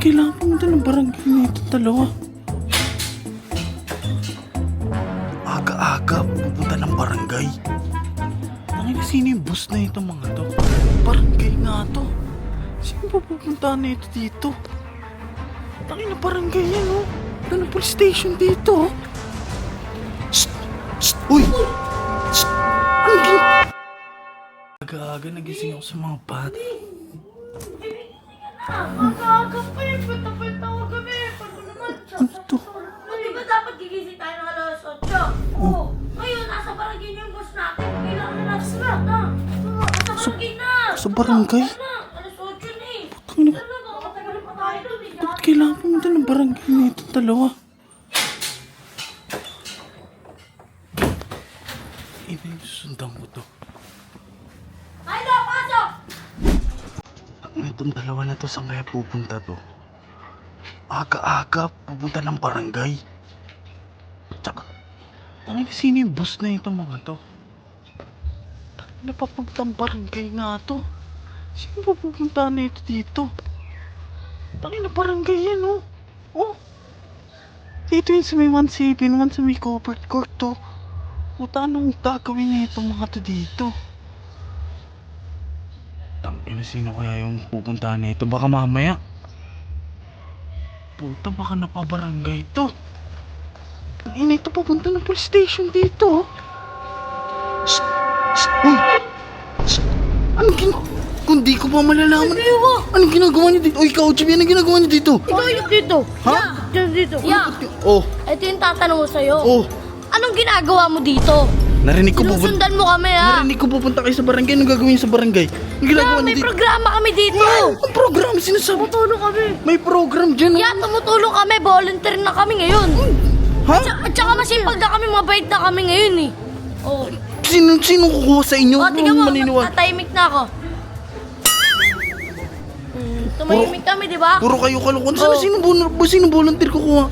kailangan pumunta ng barangay na ito dalawa? Aga-aga pupunta ng barangay. Tangina, sino yung boss na ito mga to? Barangay nga to. Sino ba pupunta na ito dito? Tangina, barangay yan oh. Ano police station dito oh. Shhh! Shhh! Uy! Shhh! Ano gin... Aga-aga nagising ako sa mga bata. Mag-aagap pa yun. Pagtapit ako kami. Paano naman siya? Ano to? Di ba dapat gigising tayo ng alas 8? Oo. Ngayon, nasa barangay na yung boss natin. Kailangan na natin sila. Nasa barangay na. Sa barangay? Alas 8 na eh. Tangina, Talaga, matagal pa tayo doon eh. bakit kailangan pumunta ng barangay na ito dalawa? Ina yung susundan ko to. Ay, na, pasok! Itong dalawa na to, saan kaya pupunta to? Aga-aga pupunta ng barangay. Tsaka, tangina, sino yung boss na ito mga to? Tangina, papuntang barangay nga to. Sino ba pupunta na ito dito? Tangina, barangay yan oh. Oh. Dito yun sa may 1-7, sa may covered court to. Puta, anong gagawin na itong mga to dito? Tangina, sino kaya yung pupuntahan na ito? Baka mamaya. Puta, baka napabarangay ito. Tangina, ito papunta ng police station dito. Shhh! Shhh! Uy! Shhh! Kung di ko pa malalaman. Anong ginagawa niyo dito? Uy, ikaw, Chibi, anong ginagawa niyo dito? Ikaw yung dito. Ha? Diyan dito. Yeah. Oh, Ito yung tatanong ko sa'yo. oh. Anong ginagawa mo dito? Narinig ko pupunta. Sinusundan mo kami ha? Narinig ko pupunta kayo sa barangay. Anong gagawin niyo sa barangay? Anong ginagawa May niyo dito? programa kami dito. Ang program, sinasabi. Tumutulong kami. May program dyan. Yeah, tumutulong kami. Volunteer na kami ngayon. Ha? At saka masipag na kami, mabait na kami ngayon eh. Oh. Sino kukuha sa inyo? O, tingnan mo, Maniniwala. tatahimik na ako. Tumahimik kami, di ba? Puro kayo kalukuhan. Oh. Sino volunteer kukuha?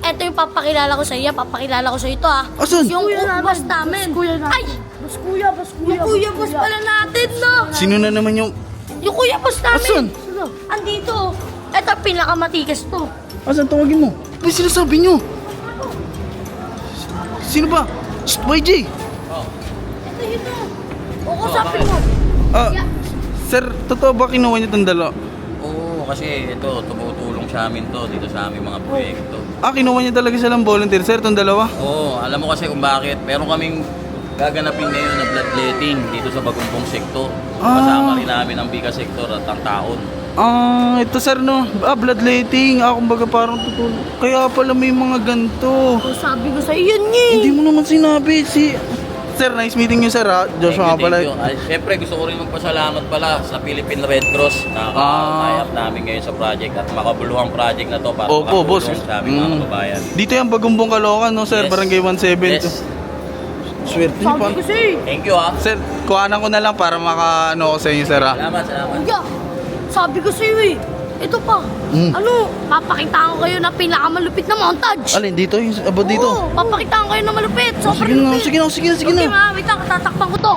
Ito yung papakilala ko sa iyo. Papakilala ko sa ito ha. Asan? Yung boss namin. Ay! Bas kuya. Yung kuya boss pala natin, no? Sino na naman yung... Yung kuya boss namin. Asan? Andito. Ito, pinakamatigas to. Asan? Tawagin mo. Ano sinasabi nyo? Sino ba? Shh, YJ! Ito yun na. O, kusapin mo. Yeah. Sir, totoo ba kinuha niyo itong dalawa? Oo, kasi ito, tumutulong sa amin to dito sa aming mga proyekto. Kinuha niya talaga silang volunteer, sir, itong dalawa? Oo, alam mo kasi kung bakit. Meron kaming gaganapin ngayon na bloodletting dito sa Bagumpong sektor. Kasama rin namin ang Bika sektor at ang taon. Ito sir, no? Bloodletting. Kumbaga parang tutulong. Kaya pala may mga ganito. O, sabi ko sa iyo, yun eh. Hindi mo naman sinabi. Sir, nice meeting you, sir, ha? Joshua nga pala. Siyempre, gusto ko rin magpasalamat pala sa Philippine Red Cross na tie-up namin ngayon sa project at makabuluhang project na to para Opo, boss. makatulong sa aming mga kababayan. Dito yung Bagumpong Caloocan, no, sir? Yes. Barangay 17. Yes. Swerte niyo pa. Sabi ko sa iyo. Thank you ha. Sir, kuhanan ko na lang para maka-ano ko sa inyo, sir, ha? Salamat. Kuya, sabi ko sa iyo eh. Ito pa. Ano, papakitaan ko kayo na pinakamalupit na montage. Alin, dito? Yung abot dito? Oo, papakitaan ko kayo na malupit. Sige Sobrang na, lupit. sige na. Okay, ma, wait lang, tatakpan ko to.